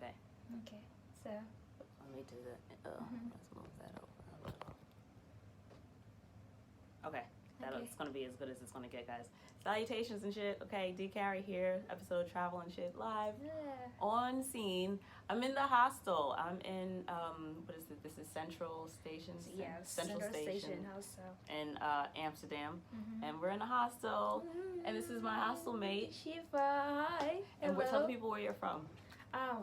Okay. Okay. So. Let me do the. Let's move that over a little. Okay. That's gonna be as good as it's gonna get, guys. Salutations and shit. Okay, D Carrie here. Episode of Travel and Shit live on scene. I'm in the hostel. I'm in what is it? This is Central Station. Yes, Central Station hostel in Amsterdam, and we're in a hostel. And this is my hostel mate, Syfa. Hi. And Hello. tell people where you're from.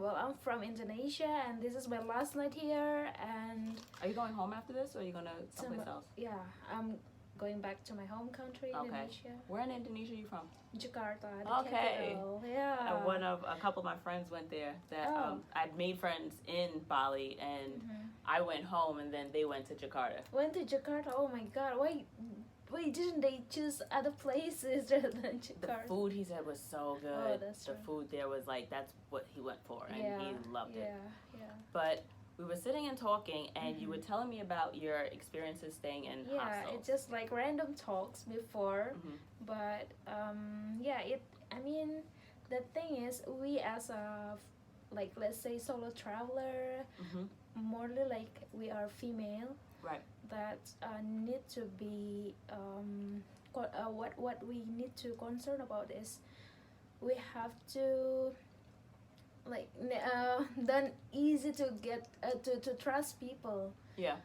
Well, I'm from Indonesia, and this is my last night here. And are you going home after this, or are you gonna someplace else? Yeah, I'm going back to my home country, Indonesia. Where in Indonesia are you from? Jakarta. The okay. Capital. Yeah. A couple of my friends went there. I'd made friends in Bali, and I went home, and then they went to Jakarta. Went to Jakarta. Oh my God! Why didn't they choose other places rather than Jakarta? The food, he said, was so good. Oh, that's the right. food there was like, that's what he went for, and he loved it. Yeah. But we were sitting and talking, and you were telling me about your experiences staying in hostels. Yeah, it's just like random talks before, but the thing is, we as a, like, let's say solo traveler, morely like we are female, right? That need to be what we need to concern about is we have to then easy to get to trust people. Yeah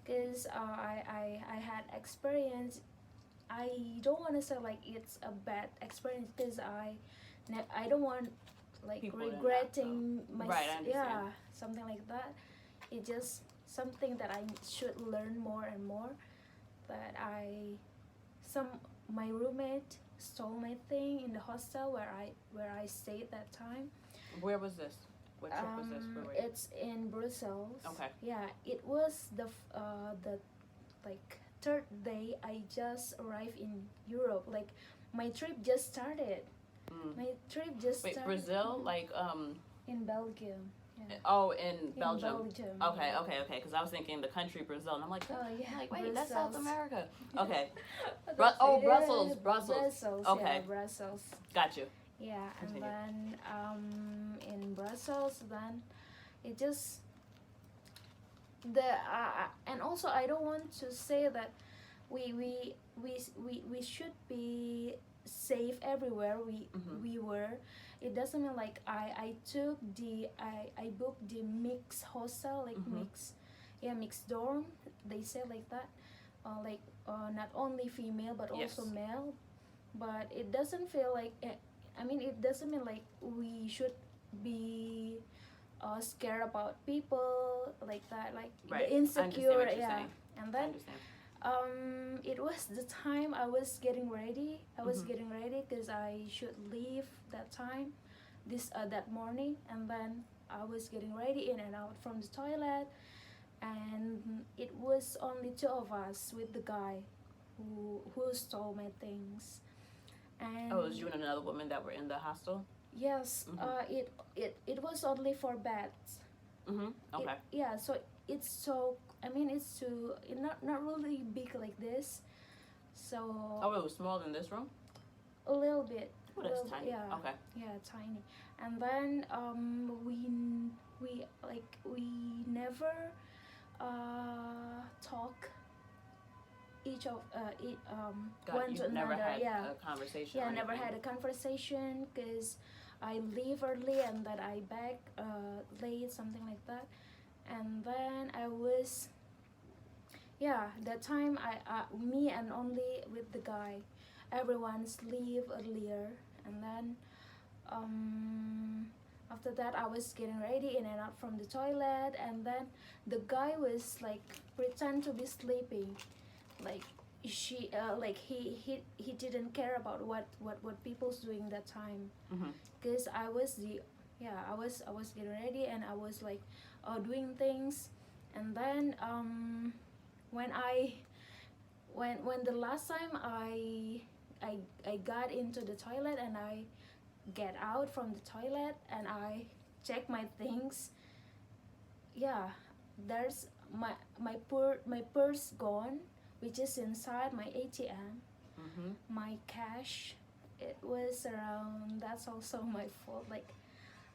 because I had experience. I don't want to say like it's a bad experience, because I don't want like people regretting my right, I understand. something like that. It's just something that I should learn more and more. That my roommate stole my thing in the hostel where I stayed that time. Where was this? What trip was this? Where were you? It's in Brussels. Okay. Yeah, it was the like third day I just arrived in Europe. Like my trip just started. My trip just started. Wait, Brazil? Like in Belgium. Yeah. Oh, in Belgium. Okay, yeah. okay. Because I was thinking the country Brazil, and I'm like, yeah, like wait, Brussels. that's South America. Okay. Brussels. Brussels. Okay. Yeah, Brussels. Got you. Yeah, Continue. and then in Brussels, then it just and also I don't want to say that we should be safe everywhere we were. It doesn't mean like I booked the mixed hostel, like mixed dorm, they say like that, not only female but also male, but it doesn't feel like it doesn't mean like we should be scared about people like that, like right. the insecure. Saying. And then it was the time I was getting ready. Getting ready because I should leave that time, that morning, and then I was getting ready in and out from the toilet, and it was only two of us with the guy who stole my things. And it was you and another woman that were in the hostel? Yes. It was only for beds. Okay. So it's not really big like this. So it was smaller than this room? A little bit. Oh, that's tiny. Yeah. Okay. Yeah, tiny. And then we never talk each of one to never another. Had a conversation. Yeah, never had a conversation because I leave early and then I back late, something like that. And then I was that time me and only with the guy. Everyone's leave earlier, and then after that I was getting ready in and out from the toilet, and then the guy was like pretend to be sleeping, like he didn't care about what people's doing that time, because I was getting ready and I was like doing things. And then when the last time I got into the toilet and I get out from the toilet and I check my things, there's my purse gone, which is inside my ATM. My cash, it was around, that's also my fault, like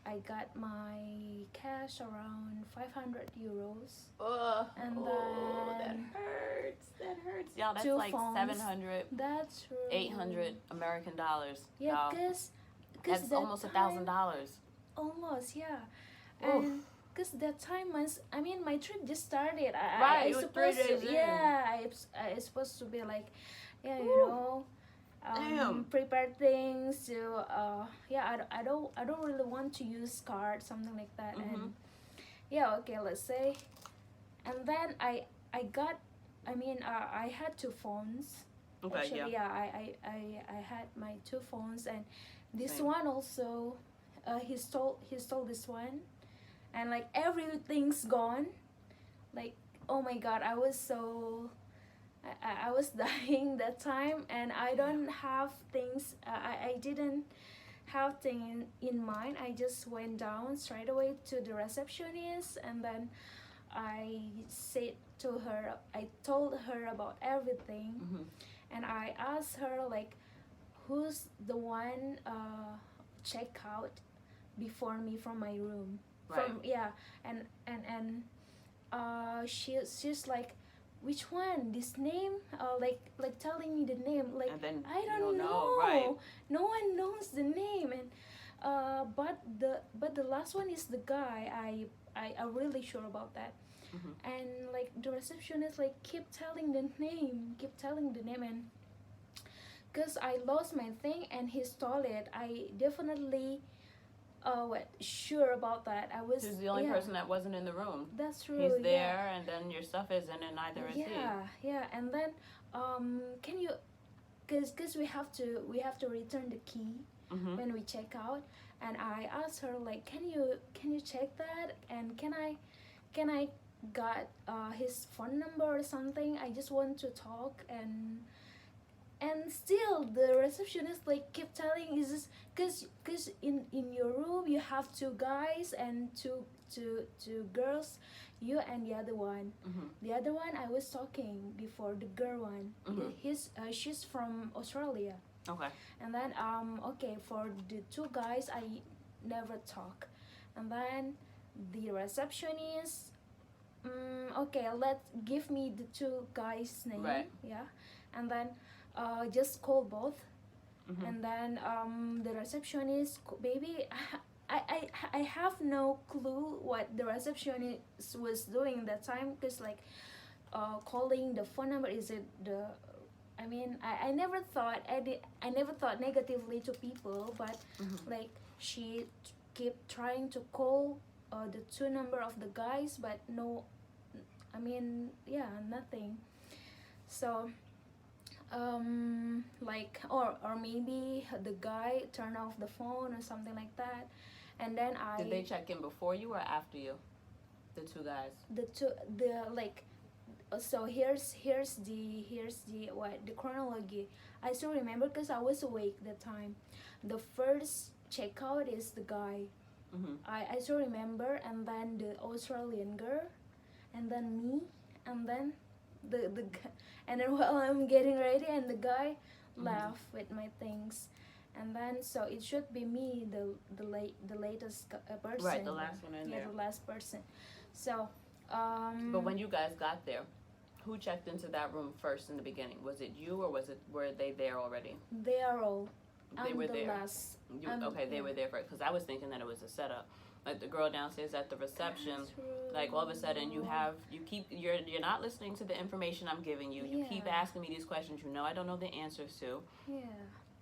I got my cash around 500 euros. Oh, And that then hurts. That hurts. Y'all, that's two like phones. 700, That's true. 800 American dollars. Yeah, y'all. because That's almost $1,000. Almost, yeah. Oof. And because that time was, I mean, my trip just started. Right, I it was 3 supposed days to, in. yeah, I supposed to be like, yeah, you Woo. know, Damn. prepare things to, yeah, I don't really want to use card, something like that. And yeah, okay, let's say, and then I got, I mean, I had two phones. Okay, Actually, yeah. I had my two phones, and this Same. one also, he stole this one, and like everything's gone. Like, oh my god, I was so, I was dying that time, and I don't have things. I didn't have thing in mind. I just went down straight away to the receptionist, and then I said to her, I told her about everything. And I asked her like, who's the one check out before me from my room? Right. From and she's like, which one? This name? Like telling me the name. Like, And then I you don't know. right? No one knows the name, and but the last one is the guy. I'm really sure about that. And like the receptionist like keep telling the name, and because I lost my thing and he stole it, I definitely sure about that. I was, He's the only person that wasn't in the room. That's true. He's there, and then your stuff isn't, and neither is he. Yeah, and then can you, because we have to return the key when we check out, and I asked her like, can you check that, and can I got his phone number or something? I just want to talk. And still the receptionist like kept telling, is this because in your room you have two guys and two girls, you and the other one. The other one I was talking before, the girl one. She's from Australia. Okay. And then okay, for the two guys I never talk. And then the receptionist, okay, give me the two guys' name. Right. Yeah. And then just call both. And then the receptionist, baby, I have no clue what the receptionist was doing that time, because like calling the phone number, is it the, I mean, I never thought negatively to people, but like she kept trying to call the two number of the guys, but no, I mean, yeah, nothing. So like, or maybe the guy turned off the phone or something like that. And then Did they check in before you or after you? The two guys. So here's the what the chronology. I still remember because I was awake that time. The first checkout is the guy. I still remember, and then the Australian girl, and then me, and then the and then while I'm getting ready, and the guy left with my things. And then so it should be me, the latest person. Right, the last one in there. Yeah, the last person. So but when you guys got there, who checked into that room first in the beginning? Was it you, or were they there already? They are all. They were there. Last. They were there first, because I was thinking that it was a setup. Like the girl downstairs at the reception, like all of a sudden you're not listening to the information I'm giving you. You keep asking me these questions you know I don't know the answers to. Yeah.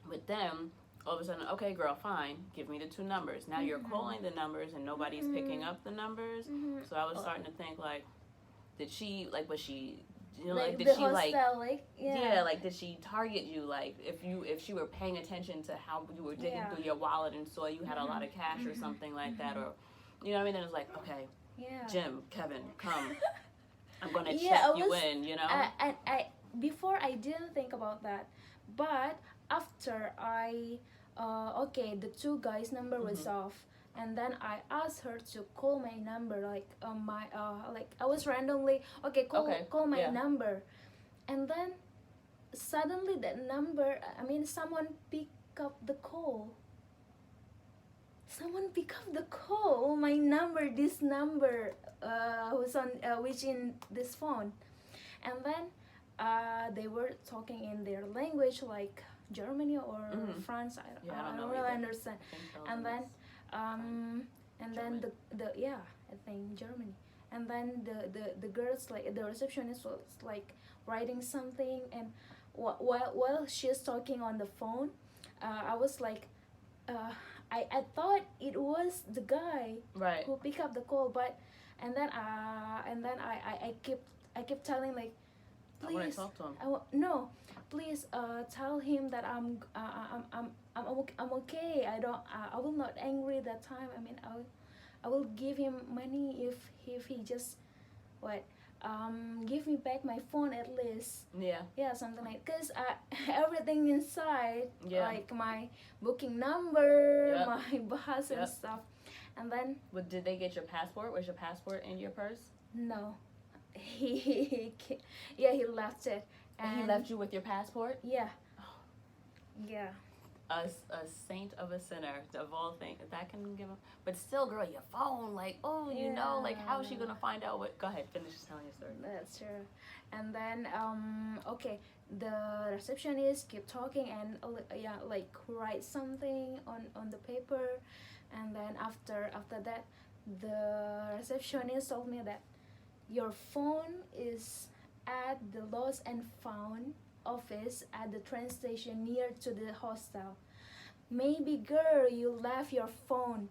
But then all of a sudden, okay, girl, fine, give me the two numbers. Now you're calling the numbers and nobody's picking up the numbers. So I was starting to think like, was she, you know, like, did she hostel, like did she target you, like if she were paying attention to how you were digging through your wallet and saw you had a lot of cash or something like that, or you know what I mean? Then it's like, okay, Jim, Kevin, come, I'm gonna check you in, you know. I before I didn't think about that, but after I okay, the two guys' number was off. And then I asked her to call my number, like my like I was randomly call my number, and then suddenly that number, I mean, someone picked up the call. someone pick up the call. My number, this number, was on which in this phone, and then they were talking in their language like Germany or France. I don't really understand. And then and then the yeah, I think Germany. And then the girls, like the receptionist, was like writing something, and while she's talking on the phone, I was like, I thought it was the guy Right. who picked up the call, but and then I kept telling like, I want please, to talk to him. no, please tell him that I'm okay. I will not angry that time. I mean, I will give him money if he just give me back my phone at least. Yeah, something like, because everything inside, like my booking number, my bus and stuff. And then Did they get your passport? Was your passport in your purse? no, he left it. And he left you with your passport? Yeah. A saint of a sinner, of all things, that can give up. But still, girl, your phone, like, you know, like, how is she gonna find out what? Go ahead, finish telling your story. That's true. And then okay, the receptionist kept talking and like write something on the paper, and then after that, the receptionist told me that your phone is at the lost and found office at the train station near to the hostel. Maybe, girl, you left your phone.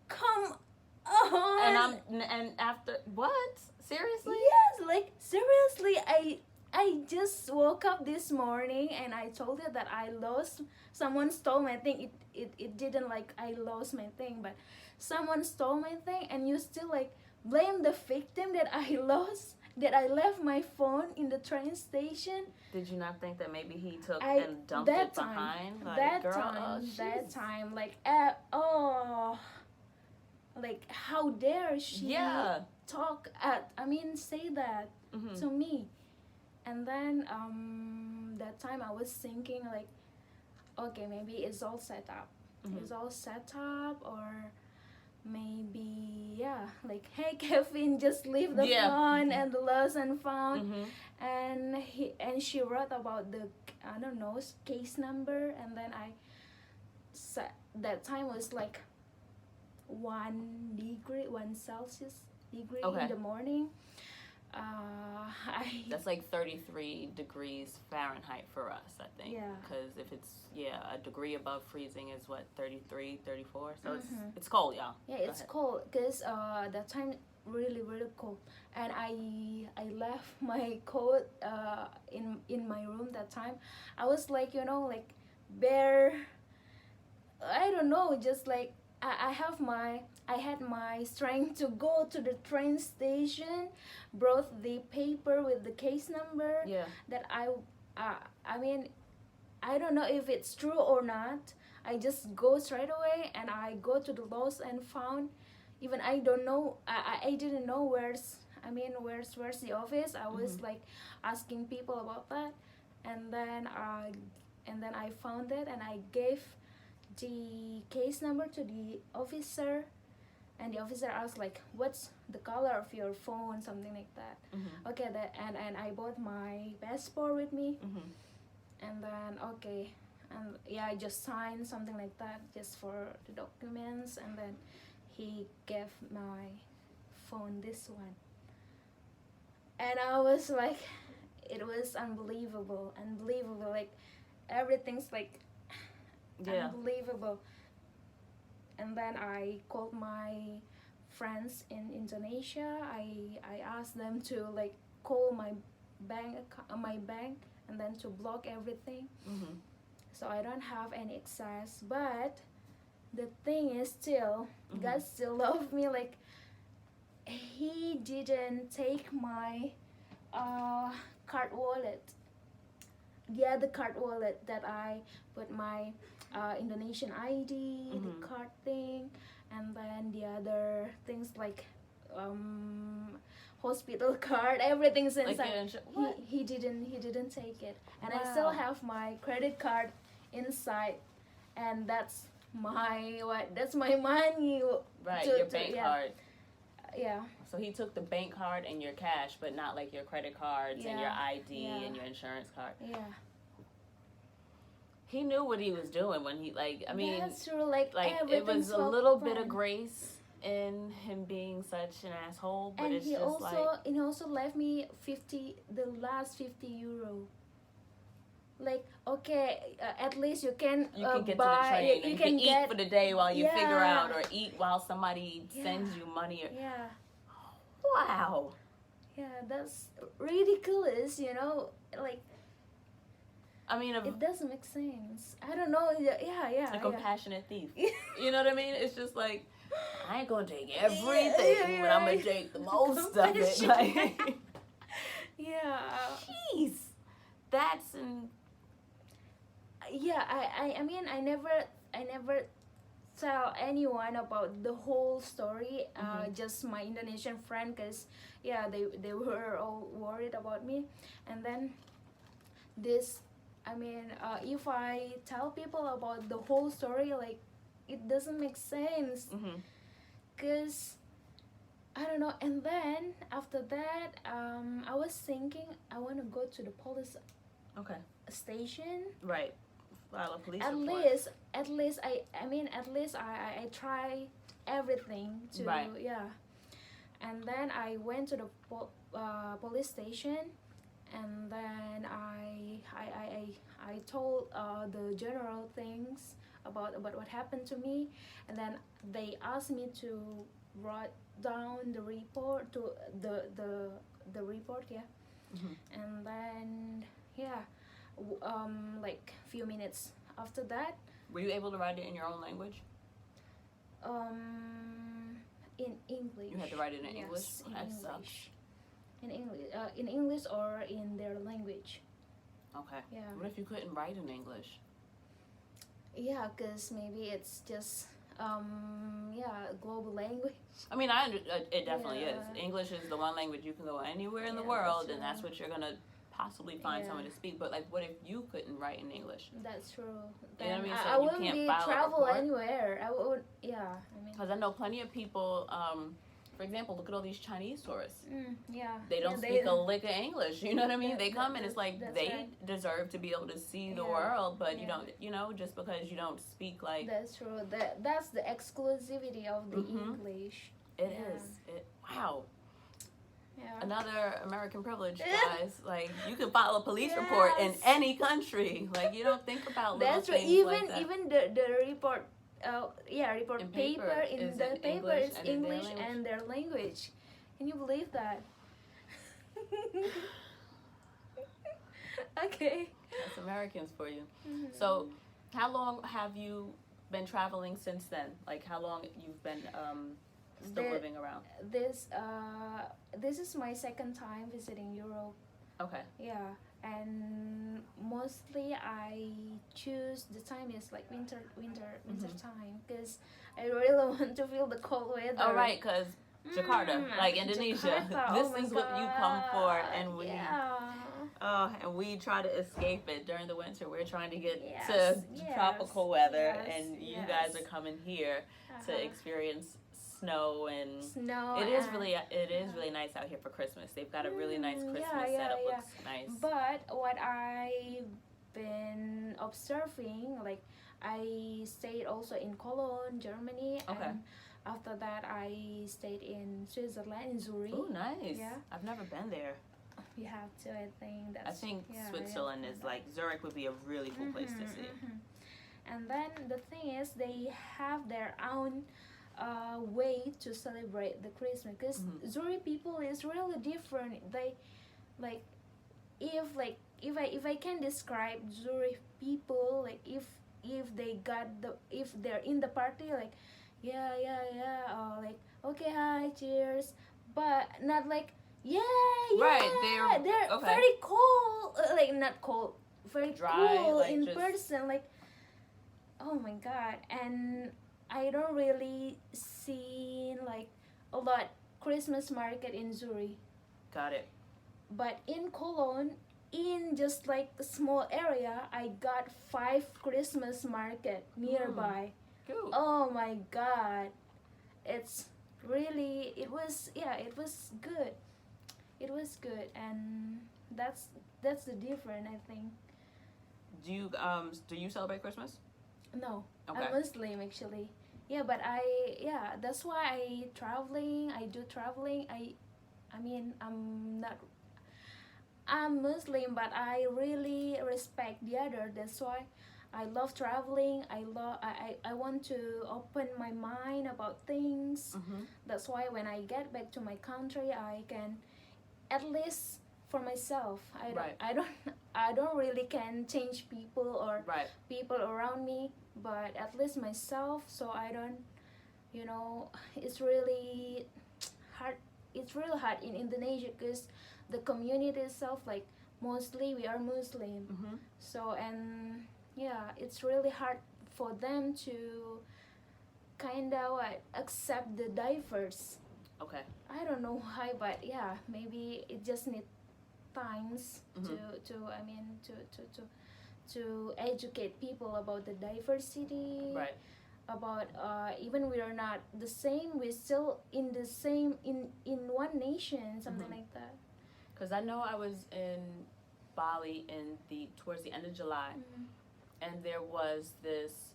Come on. And after what? Seriously? Yes, like seriously, I just woke up this morning and I told you that I lost. Someone stole my thing. It didn't like I lost my thing, but someone stole my thing, and you still like blame the victim that I lost. That I left my phone in the train station. Did you not think that maybe he took and dumped it behind? Like, that time, like, like, how dare she talk say that to me. And then that time I was thinking like, okay, maybe it's all set up. It's all set up, or maybe like, hey Kevin, just leave the phone and the lost and found. And she wrote about the case number, and then that time was like 1 Celsius degree in the morning. That's like 33 degrees Fahrenheit for us, I think. Yeah. Because if it's a degree above freezing is what, 33, 34. So it's cold, y'all. Yeah, it's cold because that time really cold, and I left my coat in my room that time. I was like, like bare. I don't know, just like I had my strength to go to the train station, brought the paper with the case number. That I mean, I don't know if it's true or not. I just go straight away and I go to the lost and found. Even I don't know. I didn't know where's the office. I was like asking people about that, and then I found it, and I gave the case number to the officer, and the officer asked like, what's the color of your phone, something like that. Okay, and I bought my passport with me, and then I just signed something like that just for the documents, and then he gave my phone, this one, and I was like, it was unbelievable, like everything's like unbelievable. And then I called my friends in Indonesia. I asked them to like call my bank and then to block everything, so I don't have any access. But the thing is, still God still loves me. Like, he didn't take my card wallet, the other card wallet that I put my Indonesian ID, the card thing, and then the other things like hospital card, everything's inside. Like he didn't take it, and I still have my credit card inside, and that's that's my money. Right, to- your to- bank yeah. card. Yeah. So he took the bank card and your cash, but not like your credit cards and your Yeah, ID yeah. and your insurance card. Yeah. He knew what he was doing when he That's true. Like it everything's was a so little bit of fun. grace in him being such an asshole, but And it's he just also left me the last 50 euro. Like, okay, at least you can you can get buy, to the train and you you can eat get for the day while you figure Yeah. out, or eat while somebody sends you money. Yeah. Wow. Yeah, that's ridiculous, like I mean, it doesn't make sense. I don't know. Yeah. a compassionate thief. Yeah. You know what I mean? It's just like, I ain't gonna take everything, but I'm gonna take the most of it. Like, Yeah. jeez, that's an Yeah, I mean, I never tell anyone about the whole story. Just my Indonesian friend, cause they were all worried about me, and then this. I mean, if I tell people about the whole story, like, it doesn't make sense, cause I don't know. And then after that, I was thinking I want to go to the police station. right. File a police At report. least I try everything to Right. And then I went to the police station, and then I told the general things about what happened to me, and then they asked me to write down the report to the report, and then like few minutes after that, Were you able to write it in your own language? in English. You had to write it in English? Yes, That in sucks. English. In English or in their language. Okay. Yeah. What if you couldn't write in English? Yeah, because maybe it's just global language. I mean, it definitely is. Yeah. English is the one language you can go anywhere in the Yeah, world, that's and that's true. what you're gonna possibly find Yeah. someone to speak. But like, what if you couldn't write in English? That's true. You know what I Then mean? I So you wouldn't can't be file a travel report? anywhere. I would. Yeah. I mean. Because I know plenty of people. For example, look at all these Chinese tourists. Yeah. They don't Yeah, speak a lick of English. You know what I mean? Yeah, They come and it's like that's they right. deserve to be able to see the Yeah. world, but you Yeah. don't. Just because you don't speak like That's true. That's the exclusivity of the Mhm. English. it Yeah. is. Wow. Yeah. Another American privilege, guys. Like, you can file a police report in Yes. any country. Like, you don't think about little That's right. things Even like that. even the report. Report In paper, paper is in the in paper English is and in their English language. and their language. Can you believe that? Okay. That's Americans for you. Mhm. So, how long have you been traveling since then? Like, how long you've been still The- living around? This is my second time visiting Europe. Okay. Yeah, and mostly I choose the time is like winter time, because I really want to feel the cold weather. Oh, right, because Jakarta, like Indonesia. Jakarta, This oh my is what you come for, God, and we yeah. and we try to escape it during the winter. We're trying to get Yes, to yes, tropical weather, yes, and you yes. guys are coming here to Uh-huh. experience snow and. Snow. It is and- really nice out here for Christmas. They've got a really nice Mm, Christmas yeah, setup. yeah. Looks nice. But what I've been observing, like, I stayed also in Cologne, Germany, Okay. and after that I stayed in Switzerland, in Zurich. Oh, nice. Yeah. I've never been there. You have to, I think. I think Switzerland is like Zurich would be a really cool place to see. And then the thing is, they have their own way to celebrate the Christmas, because Mhm. Zurich people is really different. They like if I can describe Zurich people, like if they're in the party, like or like okay, hi, cheers, but not like Right, they're okay. very cold, like not cold, very Dry, cool like in just- person, like oh my God. And I don't really see like a lot Christmas market in Zurich, Got it. but in Cologne, in just like a small area, I got 5 Christmas market nearby. Cute. Oh my God, it's really it was good. It was good, and that's the difference, I think. Do you celebrate Christmas? No, Okay. I'm Muslim actually. Yeah, but that's why I do traveling. I mean, I'm Muslim, but I really respect the other. That's why I love traveling. I want to open my mind about things. Mm-hmm. That's why when I get back to my country, I can, at least for myself, Right. I don't really can change people or Right. people around me, but at least myself, so I don't, it's really hard. It's really hard in Indonesia because the community itself, like, mostly we are Muslim. Mm-hmm. So, and yeah, it's really hard for them to kind of accept the diverse. Okay. I don't know why, but yeah, maybe it just need times Mm-hmm. to educate people about the diversity. Right. About even we are not the same, we're still in the same in one nation, something Mhm. like that. Because I know I was in Bali towards the end of July, and there was this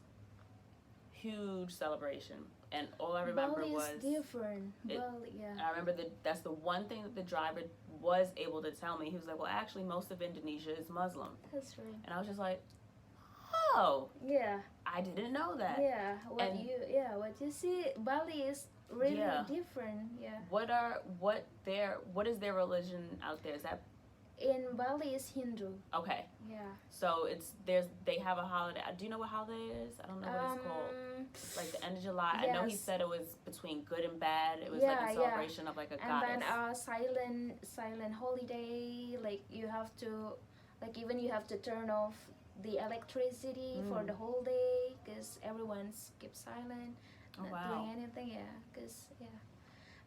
huge celebration, and all I remember Bali was is different. it- Bali, yeah. and I remember that's the one thing that the driver was able to tell me. He was like, "Well, actually, most of Indonesia is Muslim," That's right. and I was just like, "Oh, Yeah, I didn't know that." yeah. What And- you see, Bali is really Yeah. different. Yeah. What is their religion out there? Is that In Bali is Hindu. okay? Yeah. So they have a holiday. Do you know what holiday it is? I don't know what it's called. It's like the end of July. I know he Yes. said it was between good and bad. It was Yeah, like a yeah. celebration of like a And then goddess. silent holiday, like you have to, like even you have to turn off the electricity for the whole day because everyone keeps silent, Oh, not wow. doing anything. Yeah, because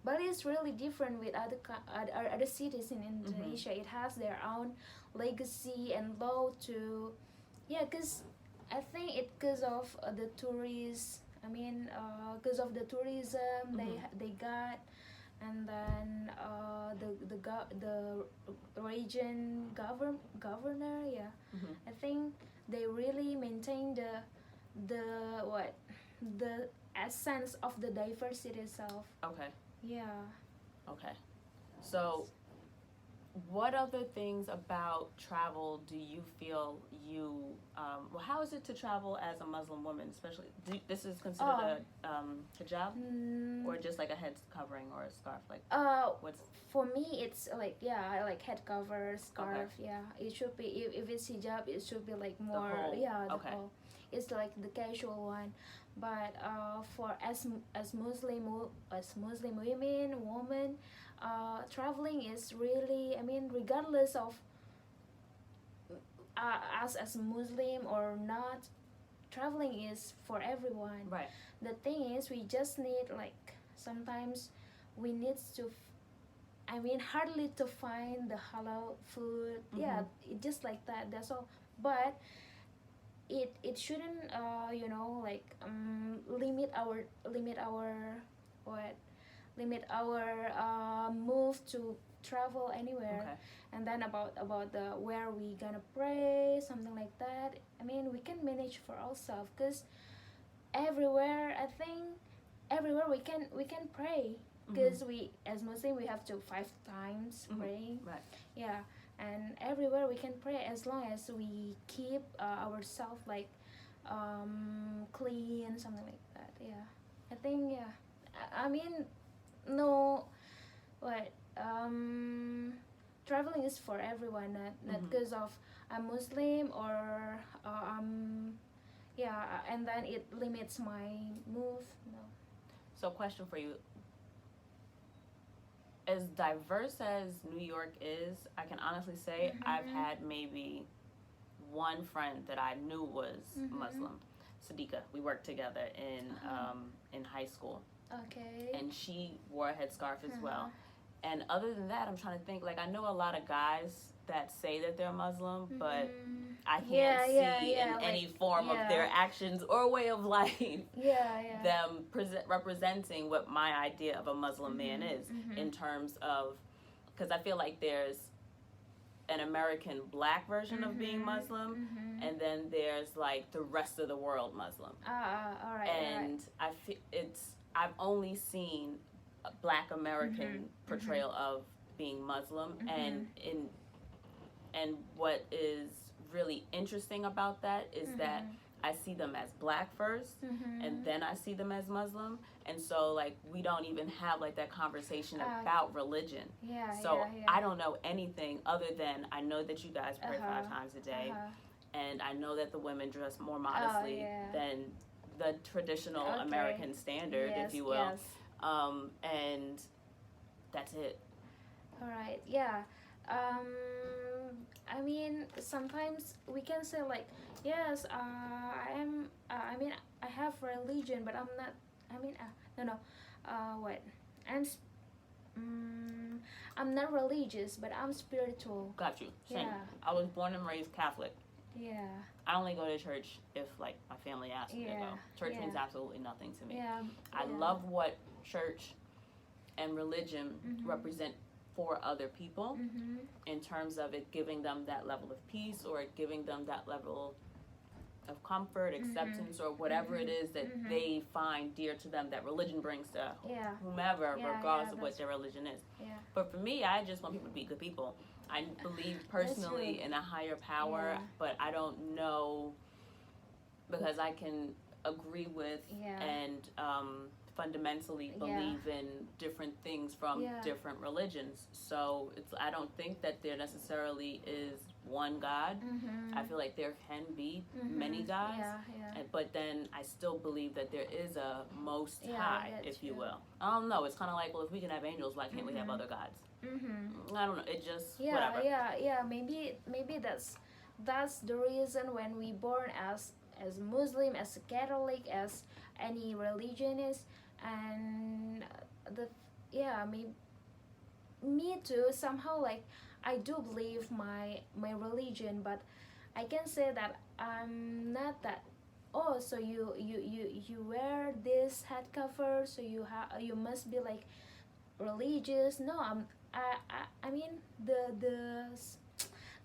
Bali is really different with other cities in Indonesia. It has their own legacy and law to, because I think it because of the tourists. I mean, because of the tourism they got, and then the region governor. Yeah, Mhm. I think they really maintain the essence of the diversity itself. Okay. Yeah. Okay. So, what other things about travel do you feel well, how is it to travel as a Muslim woman, especially? This is considered a hijab or just like a head covering or a scarf? Like, what's For me, it's like I like head cover, scarf. Okay. Yeah, it should be if it's hijab, it should be like more. The okay. whole. It's like the casual one, but for as Muslim women, traveling is really. I mean, regardless of us as Muslim or not, traveling is for everyone. Right. The thing is, we just need like sometimes we need to. Hardly to find the halal food. Yeah, just like that. That's all. But it shouldn't limit our move to travel anywhere. Okay. And then about the where we gonna pray, something like that. We can manage for ourselves because everywhere we can pray because we as Muslim we have to 5 times praying. Right. Yeah, and everywhere we can pray as long as we keep ourselves like clean, something like that. Yeah, I think no, traveling is for everyone, not because of I'm Muslim or and then it limits my move. No. So, question for you. As diverse as New York is, I can honestly say I've had maybe one friend that I knew was Muslim, Sadiqa. We worked together in high school. Okay. And she wore a headscarf as well. And other than that, I'm trying to think, like, I know a lot of guys that say that they're Muslim, but I can't Yeah, see yeah, yeah, in any like, form of yeah. their actions or way of life Yeah. them representing what my idea of a Muslim man is in terms of, because I feel like there's an American black version of being Muslim, and then there's like the rest of the world Muslim. All right. And I feel I've only seen a black American portrayal of being Muslim, and what is really interesting about that is that I see them as black first, and then I see them as Muslim, and so like we don't even have like that conversation about religion. So I don't know anything other than I know that you guys pray 5 times a day, and I know that the women dress more modestly than the traditional American standard, if you will, and that's it. All right. Yeah. I mean, sometimes we can say like, yes, I am. I mean, I have religion, but I'm not. I mean, no. What? I'm not religious, but I'm spiritual. Got you. Same. Yeah. I was born and raised Catholic. Yeah. I only go to church if like my family asks me to go. Church means absolutely nothing to me. I love what church and religion represent for other people in terms of it giving them that level of peace, or it giving them that level of comfort, acceptance, or whatever it is that they find dear to them that religion brings to whomever, regardless of what their religion is. But for me, I just want people to be good people. I believe personally in a higher power, but I don't know, because I can agree with and fundamentally believe in different things from different religions. So I don't think that there necessarily is one God. I feel like there can be many gods, but then I still believe that there is a most high, if you will. I don't know. It's kind of like, well, if we can have angels, why can't we have other gods? I don't know. It just whatever. Maybe that's the reason when we born as Muslim, as a Catholic, as any religion is, and me too. Somehow, like, I do believe my religion, but I can say that I'm not that. Oh, so you wear this head cover, so you must be like religious. No, I mean the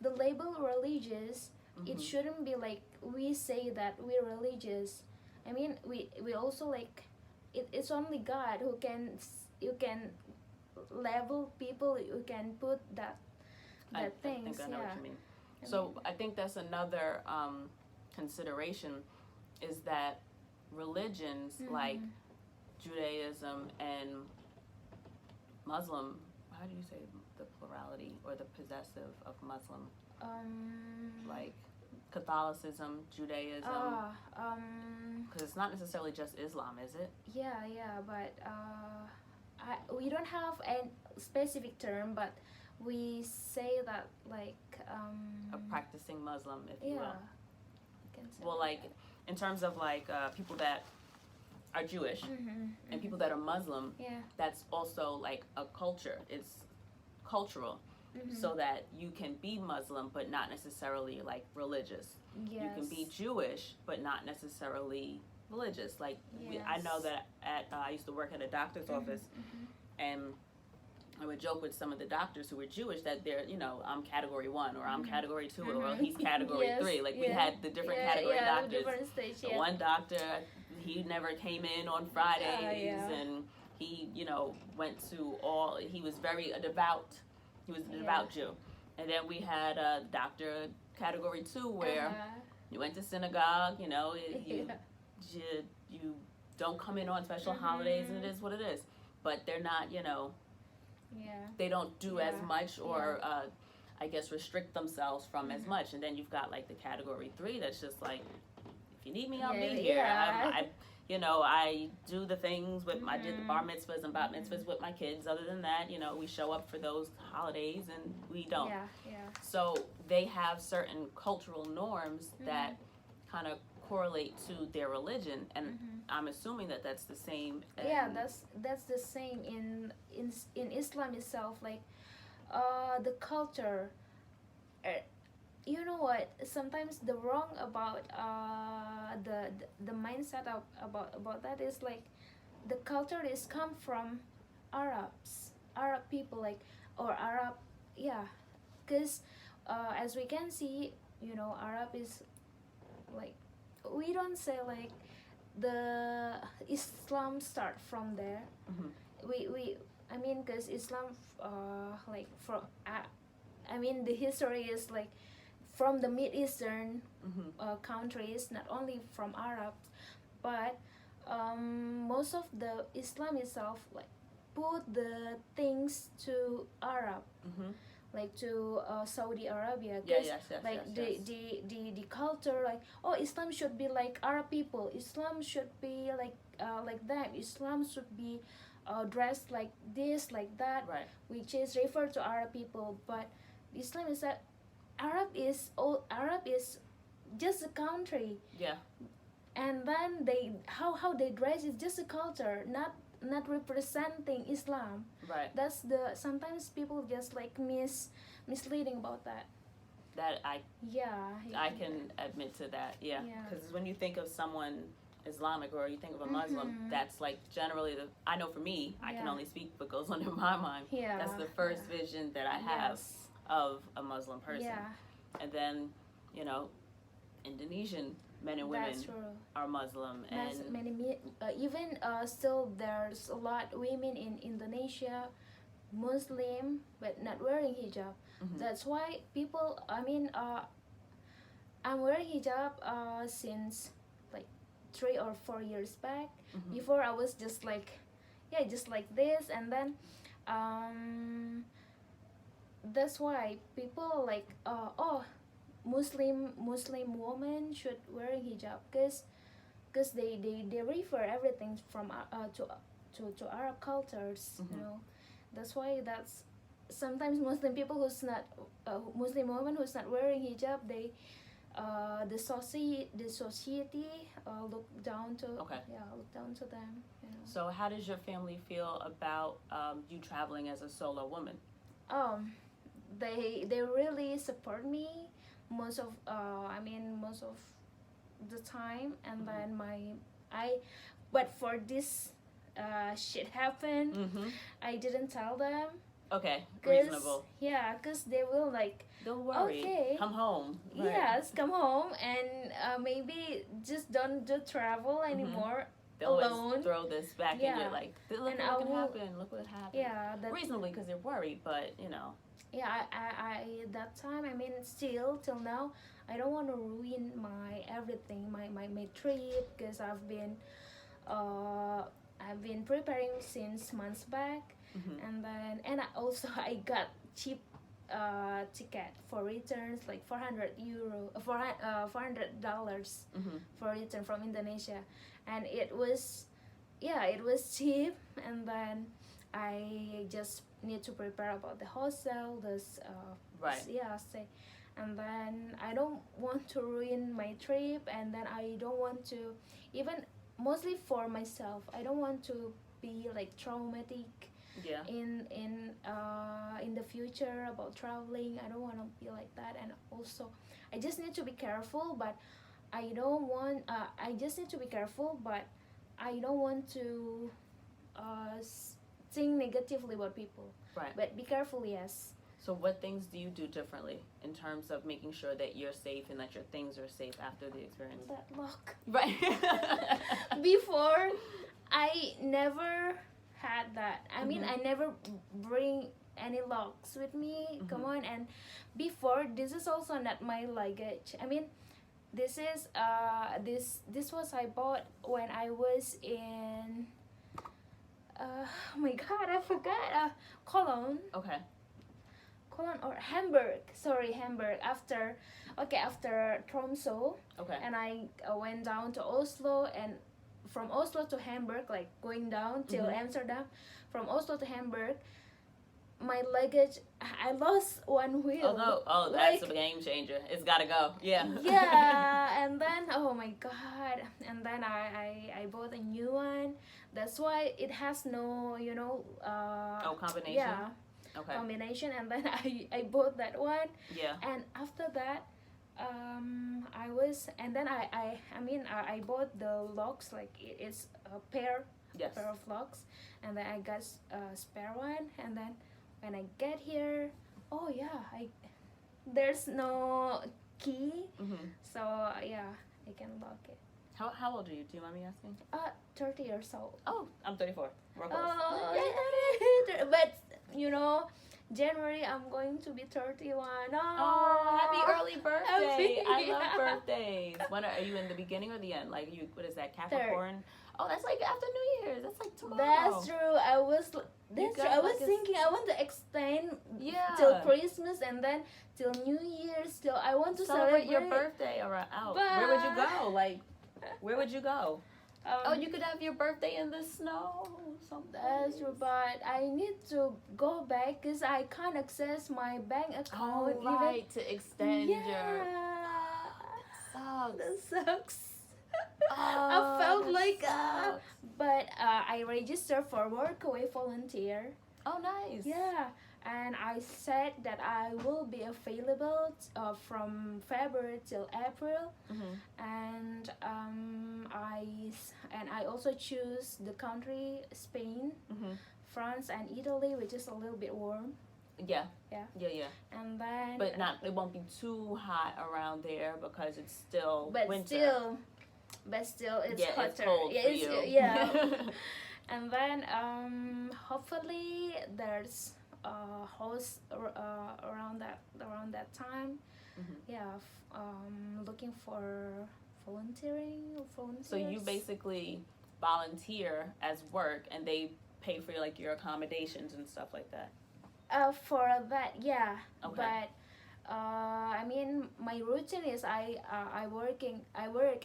label religious. It shouldn't be like we say that we're religious. I mean, we also like it's only God who can label people, who can put that things. I think I know what you mean. So I think that's another consideration, is that religions like Judaism and Muslim, how do you say the plurality or the possessive of Muslim? Like Catholicism, Judaism, because it's not necessarily just Islam, is it? Yeah, but we don't have a specific term, but we say that like a practicing Muslim, if you will. Well, that. like in terms of like people that are Jewish and people that are Muslim, that's also like a culture. It's cultural. So that you can be Muslim but not necessarily like religious. You can be Jewish but not necessarily religious. Like I know that I used to work at a doctor's office, and I would joke with some of the doctors who were Jewish that they're, I'm category 1 or I'm category 2 or he's category 3. Like we had the different category doctors. Different stage, The one doctor, he never came in on Fridays, and he, went to he was very devout. He was a devout Jew. And then we had a doctor category 2 where you went to synagogue, you don't come in on special holidays, and it is what it is. But they're not, they don't do as much, or I guess restrict themselves from as much. And then you've got like the category 3 that's just like, if you need me, I'll be here. I do the things with I did the bar mitzvahs and bat mitzvahs with my kids. Other than that, we show up for those holidays and we don't. So they have certain cultural norms that kind of correlate to their religion, and I'm assuming that that's the same. That's the same in Islam itself. Like the culture. you know what? Sometimes the wrong about the mindset of about that is like the culture is come from Arab people, like, or Arab, yeah, because as we can see, you know, Arab is like, we don't say like the Islam start from there. We I mean, because Islam like from I mean the history is like from the Mid Eastern countries, not only from Arab, but most of the Islam itself like put the things to Arab, like to Saudi Arabia, because like the culture, like, oh, Islam should be like Arab people, Islam should be like that, Islam should be dressed like this, like that, right, which is referred to Arab people. But Islam is that Arab is just a country, yeah, and then they how they dress is just a culture, not representing Islam. right. That's the sometimes people just like misleading about that. That Yeah, I can admit to that. Yeah, because when you think of someone Islamic or you think of a Muslim, that's like generally I know for me, I can only speak what goes on in my mind. Yeah, that's the first vision that I have of a Muslim person. And then, you know, Indonesian men and women are Muslim, and many even still there's a lot women in Indonesia Muslim but not wearing hijab. That's why people, I mean, I'm wearing hijab since like 3 or 4 years back. Before I was just like, yeah, just like this, and then that's why people like, oh, Muslim women should wear hijab, because they refer everything from to Arab cultures, you know. That's why that's sometimes Muslim people who's not Muslim women who's not wearing hijab, they the society look down to look down to them, you know. So how does your family feel about you traveling as a solo woman? They really support me most of most of the time, and then but for this shit happened, I didn't tell them. Okay, reasonable. Yeah, because they will like, don't worry, okay, come home. Right. Yes, come home, and maybe just don't do travel anymore. They'll alone. Always throw this back in you, like, look what happened, look what happened. Yeah, reasonably, because they're worried, but you know. Yeah, I that time, I mean, still till now, I don't want to ruin my everything, my trip, because I've been preparing since months back, and then I got cheap ticket for returns, like $400 for return from Indonesia, and it was cheap, and then I just need to prepare about the hostel, stay, and then I don't want to ruin my trip, and then I don't want to, even mostly for myself, I don't want to be like traumatic in the future about traveling. I don't want to be like that, and also I just need to be careful, but I don't want I just need to be careful, but I don't want to think negatively about people. Right. But be careful, yes. So what things do you do differently in terms of making sure that you're safe and that your things are safe after the experience? That luck. Right. Before, I never had that. I mean, I never bring any locks with me. Come on. And before, this is also not my luggage. I mean, this is this was I bought when I was in oh my god, I forgot. Cologne. Okay. Cologne or Hamburg. Sorry, Hamburg. After Tromsø. Okay. And I went down to Oslo, and from Oslo to Hamburg, like going down till Amsterdam. From Oslo to Hamburg, my luggage, I lost one wheel. Oh, that's a game changer. It's gotta go. Yeah. Yeah, and then oh my god, and then I bought a new one. That's why it has no, combination. Yeah. Okay. Combination, and then I bought that one. Yeah. And after that, I was, and then I bought the locks, like it's a pair Yes. of locks, and then I got a spare one, and then when I get here, oh yeah, there's no key, so yeah, I can lock it. How old are you? Do you mind me asking? 30 years old. Oh, I'm 34. We're close. Oh, but you know, January I'm going to be 31. Oh, happy early birthday! I love Yeah. birthdays. When are you in the beginning or the end? Like you, what is that? Capricorn. Oh, that's like after New Year's. That's like tomorrow. That's true. I was thinking I want to extend till Christmas and then till New Year's. Till I want to celebrate your birthday around out. Where would you go? Like, where would you go? You could have your birthday in the snow. That's true, but I need to go back because I can't access my bank account. Oh, right, to extend your. That sucks. Oh, I felt like, sucks. but I registered for workaway volunteer. Oh, nice. Yeah, and I said that I will be available from February till April, and I also choose the country Spain, France, and Italy, which is a little bit warm. Yeah. And then, but it won't be too hot around there because it's still winter. But still, it's hotter. hotter. It's cold for you. Yeah. And then hopefully there's a host around that time. Looking for volunteering. So you basically volunteer as work, and they pay for like your accommodations and stuff like that. For that, yeah. Okay. But my routine is I work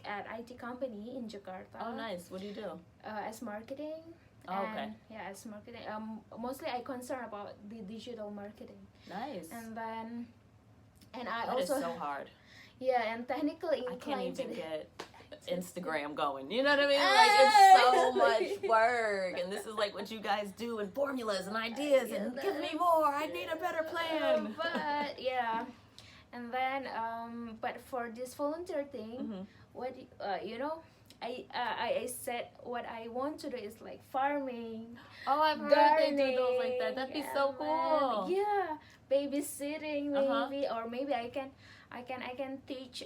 at IT company in Jakarta. Oh, nice. What do you do? As marketing. Oh, okay. Yeah, as marketing. Mostly I concern about the digital marketing. Nice. And then, and that also is so hard. Yeah, and technically I inclined. can't even get Instagram going. You know what I mean? Like, it's so much work, and this is like what you guys do, and formulas and ideas, and give me more. I need a better plan. But yeah, and then but for this volunteer thing, what I said what I want to do is like farming. Oh, I've heard gardening, they do those like that. That'd be so cool. Yeah, babysitting maybe, or maybe I can teach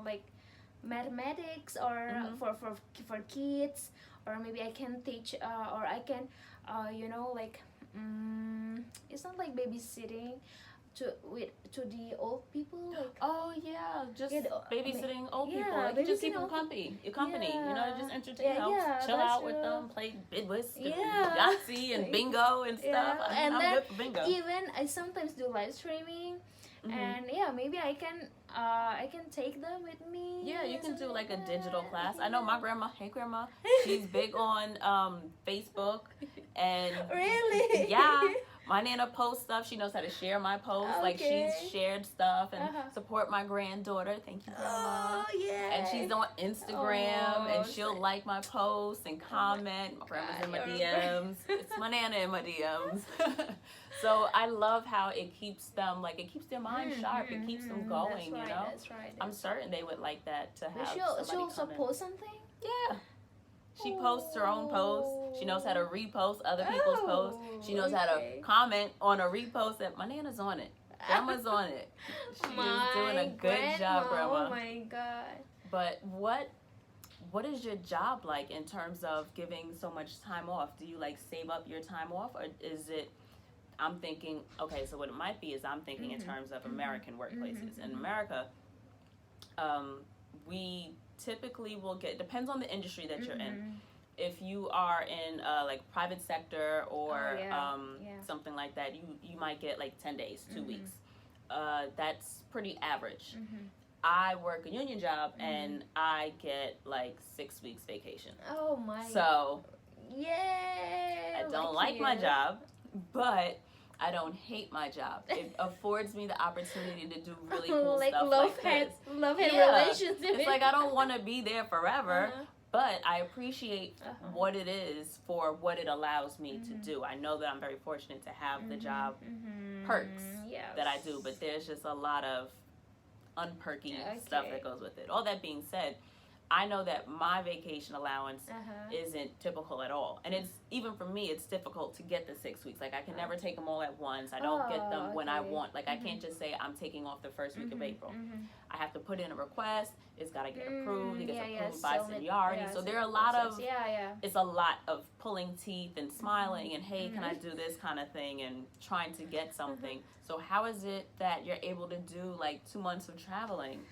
like mathematics or for kids, or maybe I can teach or I can it's not like babysitting to the old people, like just babysitting old people, like you just keep them company, just entertain, chill out with them, play bidwist, Yahtzee and bingo and stuff. I'm good for bingo. Even I sometimes do live streaming. And maybe I can take them with me. Yeah, you can do like a digital class. I know my grandma, hey grandma, she's big on Facebook, and really, yeah, my Nana posts stuff. She knows how to share my posts. Okay. Like she's shared stuff and support my granddaughter. Thank you, grandma. Oh yeah. And she's on Instagram and she'll like my posts and comment. My grandma's in my DMs. It's my Nana in my DMs. So I love how it keeps them, like, it keeps their mind sharp. It keeps them going, that's right, you know? That's right. I'm certain they would like that to have She'll also post something? Yeah. She posts her own posts. She knows how to repost other people's posts. She knows how to comment on a repost that my Nana's on it. Grandma's on it. She is doing a good job, Grandma. Oh my God. But what is your job like in terms of giving so much time off? Do you like save up your time off, or is it, I'm thinking, okay, so what it might be is I'm thinking in terms of American workplaces. In America, we typically will get, depends on the industry that you're in. If you are in like private sector or something like that, you might get like 10 days, 2 weeks. That's pretty average. I work a union job and I get like 6 weeks vacation. Oh my. So, yay! I don't like my job, but I don't hate my job. It affords me the opportunity to do really cool like stuff love-hate relationship. It's like I don't want to be there forever, but I appreciate what it is for what it allows me to do. I know that I'm very fortunate to have the job perks that I do, but there's just a lot of unperky stuff that goes with it. All that being said, I know that my vacation allowance isn't typical at all. And it's, even for me, it's difficult to get the 6 weeks. Like, I can never take them all at once. I don't get them when I want. Like, I can't just say I'm taking off the first week of April. I have to put in a request. It's got to get approved. It gets approved by seniority. So there are a lot of, it's a lot of pulling teeth and smiling and, hey, can I do this kind of thing, and trying to get something. So how is it that you're able to do, like, 2 months of traveling?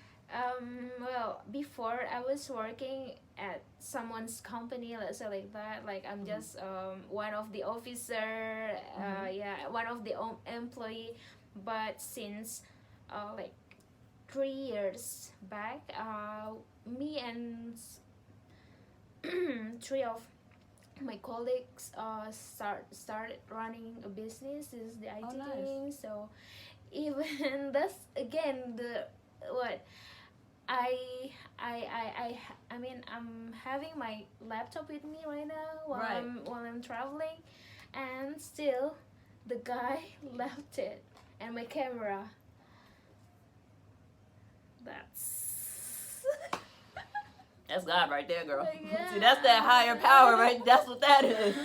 Well, before I was working at someone's company, let's say like that. Like, I'm just one of the officer, one of the employee. But since like 3 years back, me and three of my colleagues started running a business. This is the IT thing. So even that's again the what. I mean, I'm having my laptop with me right now while I'm traveling, and still the guy left it, and my camera. That's God right there, girl. Yeah. See, that's that higher power, right? That's what that is.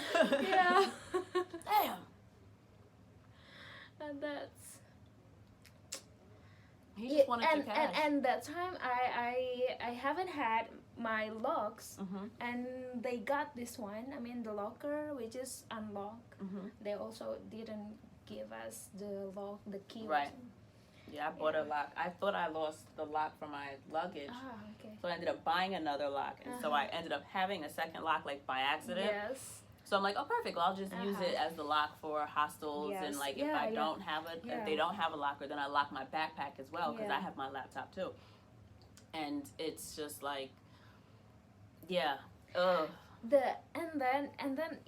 Yeah. Damn. And that's. He just wanted your cash. And that time I haven't had my locks, and they got this one. I mean, the locker, which is unlocked. They also didn't give us the lock, the key. Right. Yeah, I bought a lock. I thought I lost the lock from my luggage. So I ended up buying another lock, and so I ended up having a second lock, like, by accident. Yes. So I'm like, oh, perfect. Well, I'll just use it as the lock for hostels. And, like, if I don't have if they don't have a locker, then I lock my backpack as well, because I have my laptop too. And it's just like, ugh. And then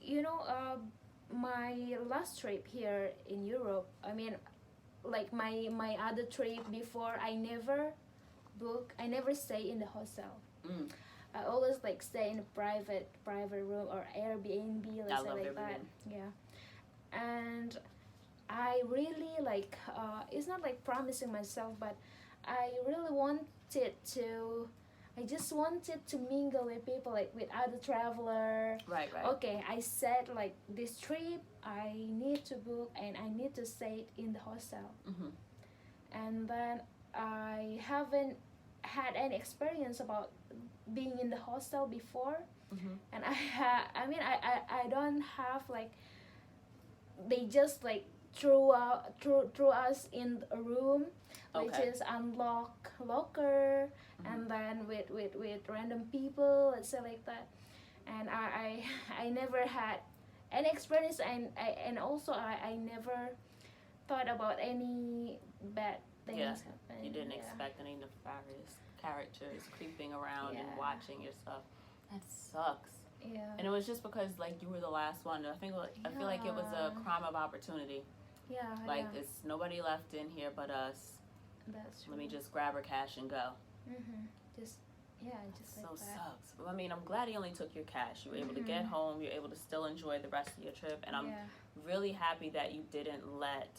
you know, my last trip here in Europe. I mean, like my other trip before, I never stay in the hostel. I always like stay in a private room or Airbnb, let's say like that. Yeah. And I really like, it's not like promising myself, but I really I just wanted to mingle with people, like with other traveler. Right. Okay, I said like this trip I need to book and I need to stay in the hostel. And then I haven't had any experience about being in the hostel before, and I don't have like, they just like threw us in a room which is unlocked locker, and then with random people, let's say like that. And I never had any experience, and also I never thought about any bad things happen. You didn't expect any nefarious characters creeping around and watching your stuff. That sucks. Yeah. And it was just because, like, you were the last one. I feel like it was a crime of opportunity. Yeah. Like, there's nobody left in here but us. That's true. Let me just grab her cash and go. Just so like that. sucks. Well, I mean, I'm glad he only took your cash. You were able to get home. You're able to still enjoy the rest of your trip. And I'm really happy that you didn't let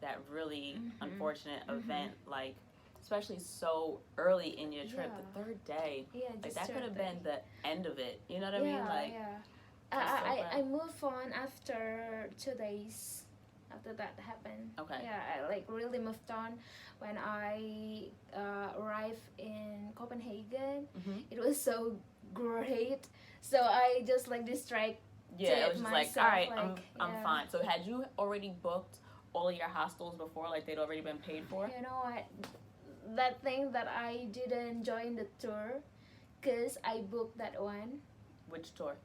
that really unfortunate event, like, especially so early in your trip, the third day. Like, that could have been the end of it. You know what I mean? Like, I moved on after 2 days after that happened. Yeah, I like really moved on when I arrived in Copenhagen. Mm-hmm. It was so great. So I just like distracted it was just myself, like, all right, like, I'm fine. So had you already booked all of your hostels before? Like, they'd already been paid for? You know what? That thing that I didn't join the tour, because I booked that one. Which tour?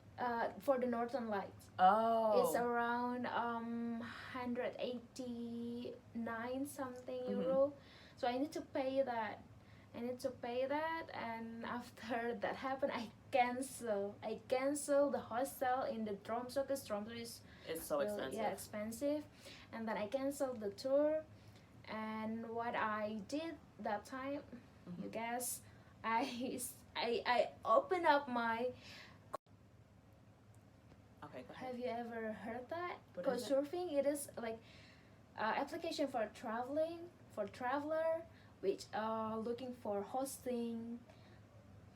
For the Northern Lights. Oh. It's around 189 something euro. So I need to pay that. And after that happened, I cancel the hostel in the Tromsø, because Tromsø is so expensive. Yeah, expensive. And then I canceled the tour. And what I did that time, you guess, I opened up my. Okay, go ahead. Have you ever heard that? Couchsurfing, it is like application for traveler which looking for hosting.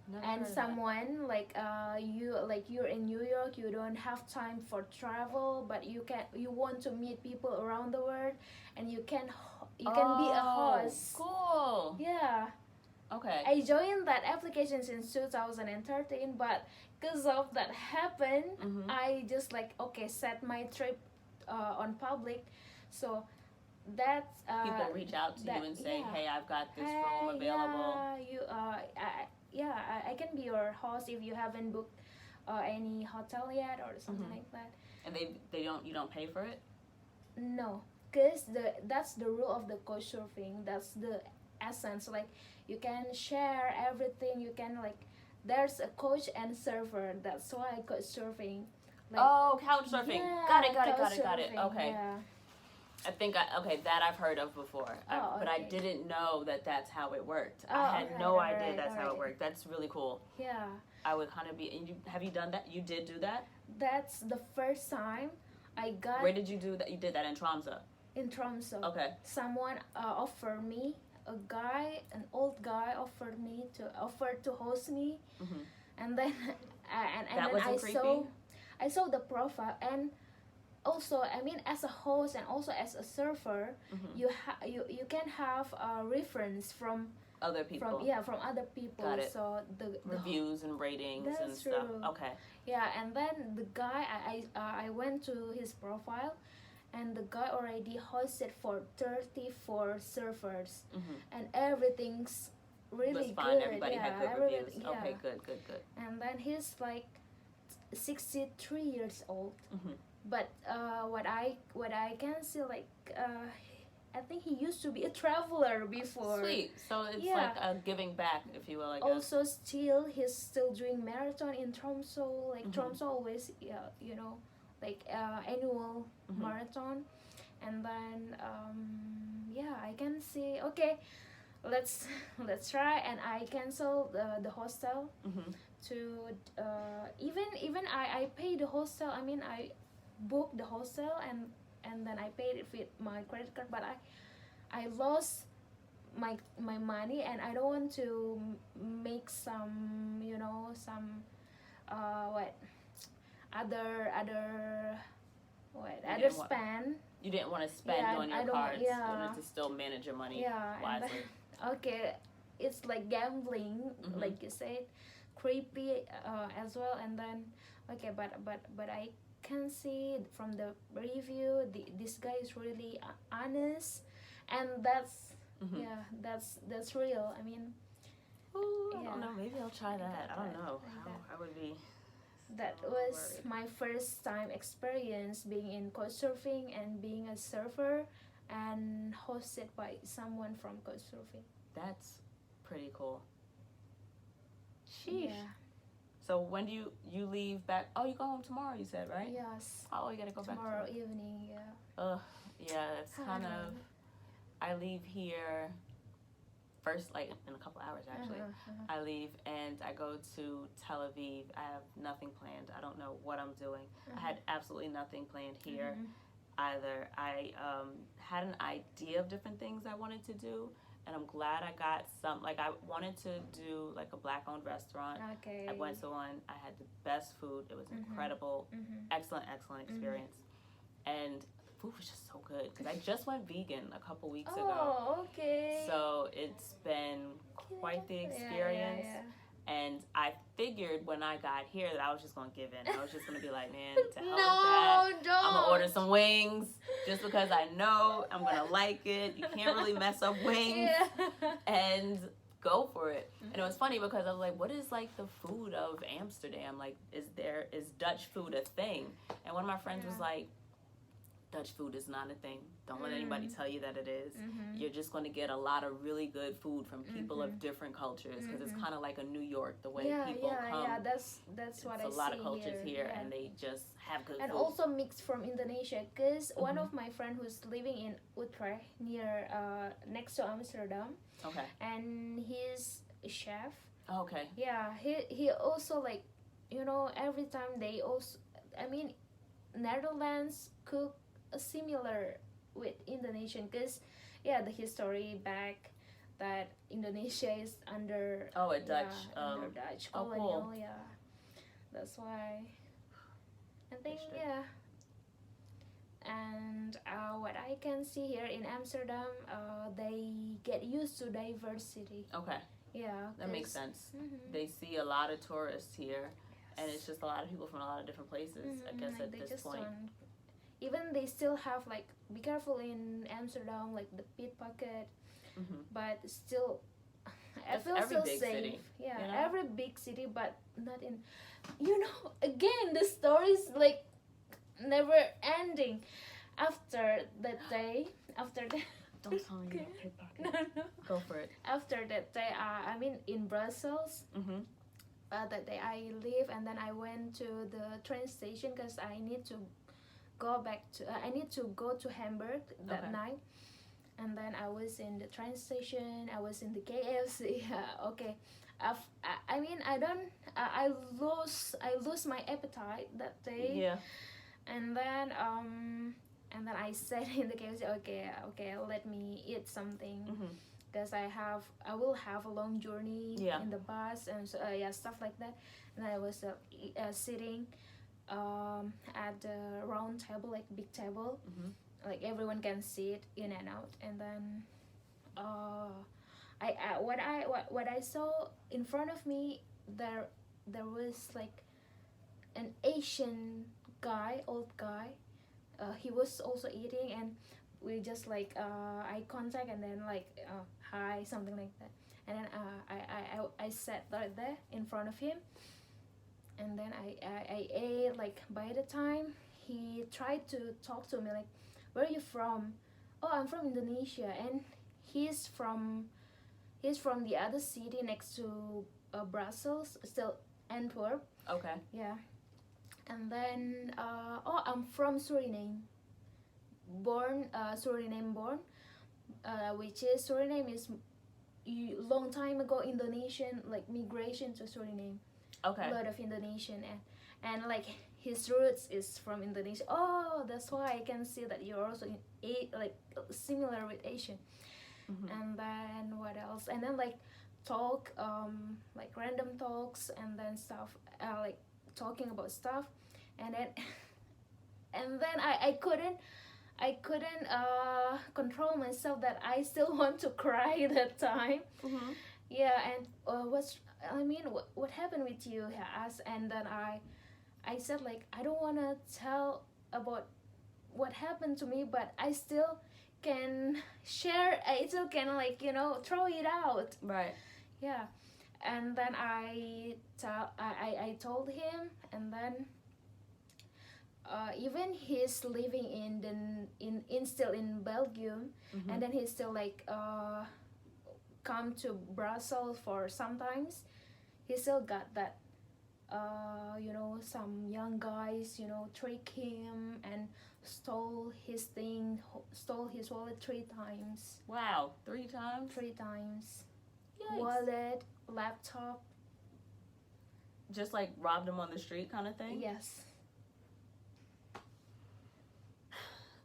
Never And heard of that. someone you're in New York, you don't have time for travel, but you want to meet people around the world, and you can be a host. Cool. Yeah, Okay. I joined that application since 2013, but because of that happened, Mhm. I just set my trip on public. So that's People reach out to you and say, yeah. "Hey, I've got this room available." I can be your host if you haven't booked any hotel yet or something like that. And you don't pay for it? No, because that's the rule of the couchsurfing. That's the essence. Like, you can share everything. You can there's a coach and server. That's why couchsurfing. Couch surfing. Yeah, Got it. couchsurfing, Okay. Yeah. I think that I've heard of before, but I Okay. didn't know that that's how it worked. Oh, I had no idea alright, that's how it alright. worked. That's really cool. Yeah. I would kind of be. And have you done that? You did do that? That's the first time I got Where did you do that? You did that in Tromsø. in Tromsø. Okay. Someone offered me, an old guy offered to host me, Mhm. and then and That then wasn't creepy? I saw the profile, and also, I mean, as a host and also as a surfer, Mhm. you can have a reference from Other people. from other people. Got it. So the Reviews and ratings and That's stuff. true. Okay. Yeah, and then the guy, I went to his profile, and the guy already hosted for 34 surfers, Mhm. and everything's really Was fine. good. Everybody yeah, had good everybody- reviews. yeah. Okay. Good. And then he's 63 years old, Mhm. but what I can see, I think he used to be a traveler before. Sweet. So it's Yeah. like a giving back, if you will. I guess. Also, he's still doing marathon in Tromsø. Tromsø always, annual Mhm. marathon. And then I can see. Okay, let's try. And I cancel the hostel Mhm. to even I pay the hostel. I mean, I booked the hostel, and then I paid it with my credit card, but I lost my money, and I don't want to make some what other didn't want- spend. You didn't want to spend Yeah, on I your don't- cards. You yeah. wanted to still manage your money Yeah, and wisely. Okay, it's like gambling, Mhm. like you said, creepy as well. And then okay, but I can see from the review, this guy is really honest, and that's Mhm. that's real. I mean, Ooh, I Yeah. don't know. Maybe I'll try that. I don't know. Like How that. I would be. that so was worried. my first time experience being in couchsurfing and being a surfer and hosted by someone from couchsurfing. That's pretty cool. Sheesh. Yeah. So when do you leave back? Oh, you go home tomorrow. You said, right? Yes. Oh, you gotta go Tomorrow back. evening. Yeah. Yeah. It's kind of. I leave here first, like in a couple hours actually. I leave and I go to Tel Aviv. I have nothing planned. I don't know what I'm doing. I had absolutely nothing planned here either. I had an idea of different things I wanted to do, and I'm glad I got some. Like, I wanted to do like a black-owned restaurant. Okay. I went to one. I had the best food. It was incredible. Excellent experience. And food was just so good because I just went vegan a couple weeks ago. Oh, okay. So it's been quite the experience. And I figured when I got here that I was just going to give in. I was just going to be like, man, to hell with that. Don't. I'm going to order some wings just because I know I'm going to like it. You can't really mess up wings. And go for it. And it was funny because I was like, what is like the food of Amsterdam? Like, is Dutch food a thing? And one of my friends was like, Dutch food is not a thing. Don't let anybody tell you that it is. You're just going to get a lot of really good food from people of different cultures because it's kind of like a New York, the way people come. Yeah, that's what I see. It's a lot of cultures here, and they just have good and food. also mixed from Indonesia, because one of my friend who's living in Utrecht near next to Amsterdam, Okay. and he's a chef. Okay. Yeah, he also every time they also, I mean, Netherlands cook similar with Indonesian, because the history back that Indonesia is under a Dutch under Dutch oh, colonial. cool. Yeah, that's why I think District. yeah. And what I can see here in Amsterdam, they get used to diversity. Okay, Yeah, that makes sense. Mhm. They see a lot of tourists here, and Yes. it's just a lot of people from a lot of different places. I guess Like at they this just point. don't. Even they still have like be careful in Amsterdam, like the pickpocket, but still, I That's feel every so big safe. city, Yeah, you know? every big city, but not in. Again, the story's like never ending. After that day, after that. Don't tell me you're a pickpocket. No. Go for it. After that day, I mean in Brussels. Mm-hmm. That day I leave, and then I went to the train station because I need to go back to. I need to go to Hamburg that Okay. night, and then I was in the train station. I was in the KFC. Okay, I mean I don't. I lose my appetite that day. Yeah. And then I said in the KFC, okay, let me eat something. Mm-hmm. Because I will have a long journey in the bus and so, stuff like that. And I was sitting at the round table, like big table, like everyone can sit in and out. And then what I saw in front of me, there was like an Asian guy, old guy. He was also eating, and we just like eye contact, and then like hi, something like that. And then I sat right there in front of him, and then I ate. Like by the time he tried to talk to me, like, where are you from? Oh, I'm from Indonesia. And he's from the other city next to Brussels, still Antwerp. Okay. Yeah. And then I'm from Suriname, Suriname born, which is Suriname is long time ago Indonesian, like migration to Suriname. Okay. A lot of Indonesian, and like his roots is from Indonesia. Oh, that's why I can see that you're also like similar with Asian. And then what else? And then like talk, like random talks, and then stuff, like talking about stuff, and then I couldn't control myself that I still want to cry that time. Yeah. And what happened with you, he asked. And then I said like, I don't want to tell about what happened to me, but I still can share. I still can like throw it out. Right. Yeah. And then I told him, and then even he's living still in Belgium, and then he still like come to Brussels for sometimes. He still got that some young guys trick him and stole his wallet 3 times. Wow, 3 times? 3 times. Yikes. Wallet, laptop. Just like robbed him on the street kind of thing? Yes.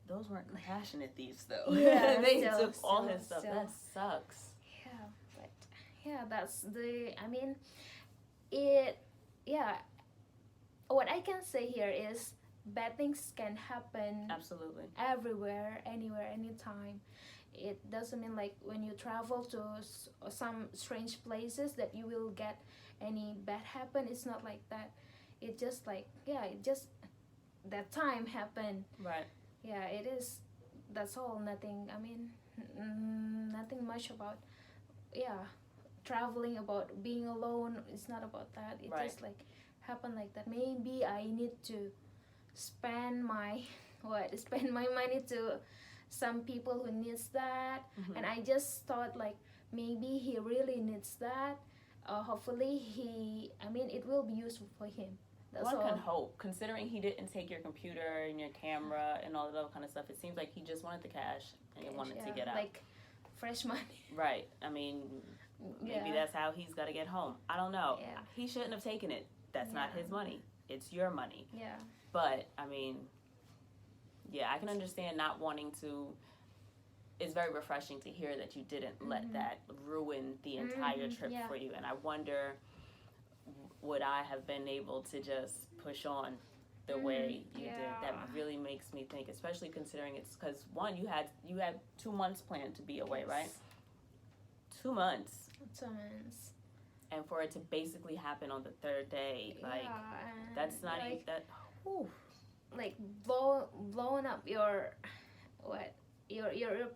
Those weren't compassionate thieves though. Yeah, they still, took all still, his stuff. still. That sucks. Yeah, but yeah, that's it. Yeah, what I can say here is bad things can happen. Absolutely. Everywhere, anywhere, anytime. It doesn't mean like when you travel to some strange places that you will get any bad happen. It's not like that. It just like that time happened. Right. Yeah, it is. That's all. Nothing. Nothing much about traveling, about being alone. It's not about that. It Right. just like happened like that. Maybe I need to spend my money to some people who needs that, and I just thought like maybe he really needs that. Hopefully it will be useful for him. That's One all. can hope, considering he didn't take your computer and your camera and all of that kind of stuff. It seems like he just wanted the cash and he wanted to get out. Like fresh money. Right. I mean, maybe that's how he's got to get home. I don't know. Yeah. He shouldn't have taken it. That's not his money. It's your money. Yeah. But, I mean, yeah, I can understand not wanting to. it's very refreshing to hear that you didn't let that ruin the entire trip for you. And I wonder, would I have been able to just push on the way you did? That really makes me think, especially considering it's because one, you had 2 months planned to be away, right? 2 months. 2 months. And for it to basically happen on the third day, like that's not like, even that. Whew. Like blowing up your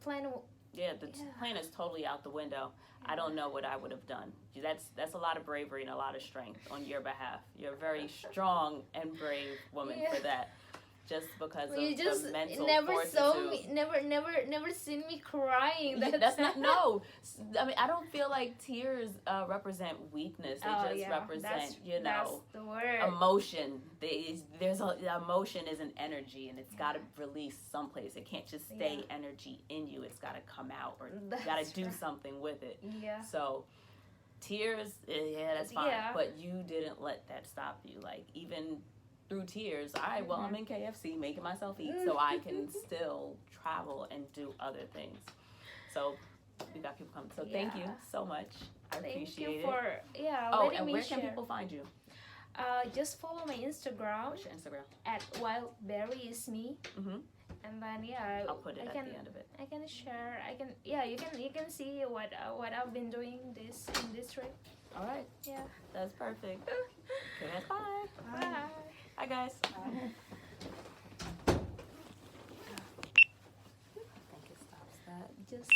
plan. Yeah, the plan is totally out the window. I don't know what I would have done. That's a lot of bravery and a lot of strength on your behalf. You're a very strong and brave woman for that. Just because of just the mental never fortitude. saw me, never seen me crying. That's not, no. I mean, I don't feel like tears represent weakness. They just represent, that's the word. Emotion. Emotion is an energy, and it's got to release someplace. It can't just stay energy in you. It's got to come out, or you got to do something with it. Yeah. So, tears, that's fine. Yeah. But you didn't let that stop you. Like, even through tears, I'm in KFC making myself eat so I can still travel and do other things. So we got people coming. So thank you so much. I appreciate it. Thank you for and letting me where share. can people find you? Just follow my Instagram. What's your Instagram? At wildberryisme. And then I'll put it at the end of it. I can share. You can see what I've been doing in this trip. All right. Yeah. That's perfect. Okay, guys. Bye. Bye. Hi guys. I think it stops that. Just